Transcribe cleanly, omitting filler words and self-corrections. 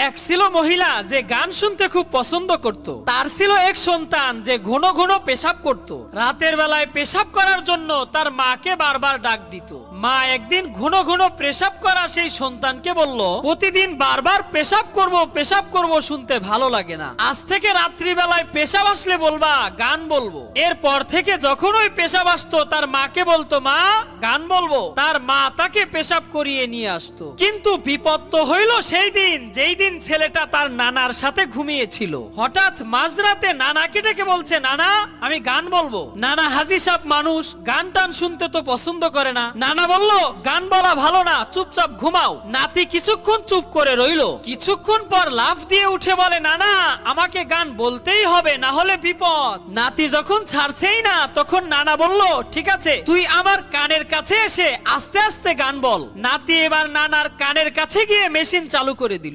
এক ছিল মহিলা যে গান শুনতে খুব পছন্দ করত। তার ছিল এক সন্তান যে ঘন ঘন পেশাব করত। রাতের বেলায় পেশাব করার জন্য তার মাকে বারবার ডাক দিত। মা একদিন ঘন ঘন পেশাব করা সেই সন্তানকে বলল, প্রতিদিন বারবার পেশাব করব শুনতে ভালো লাগে না, আজ থেকে রাত্রিবেলায় পেশাব আসলে বলবা গান বলবো। এরপর থেকে যখন ওই পেশাব আসতো তার মাকে বলতো, মা গান বলবো। তার মা তাকে পেশাব করিয়ে নিয়ে আসতো। কিন্তু বিপদ তো হইল সেই দিন যেই দিন ছেলেটা তার নানার সাথে ঘুমিয়েছিল। হঠাৎ মাঝরাতে নানাকে ডেকে বলছে, নানা আমি গান বলবো। নানা হাজি সাহেব মানুষ, গান টান শুনতে তো পছন্দ করে না। নানা বলল, গান বলা ভালো না, চুপচাপ ঘুমাও। নাতি কিছুক্ষণ চুপ করে রইল। কিছুক্ষণ পর লাফ দিয়ে উঠে বলে, নানা আমাকে গান বলতেই হবে, না হলে বিপদ। নাতি যখন ছাড়ছেই না তখন নানা বলল, ঠিক আছে তুই আমার কানের কাছে এসে আস্তে আস্তে গান বল। নাতি এবার নানার কানের কাছে গিয়ে মেশিন চালু করে দিল।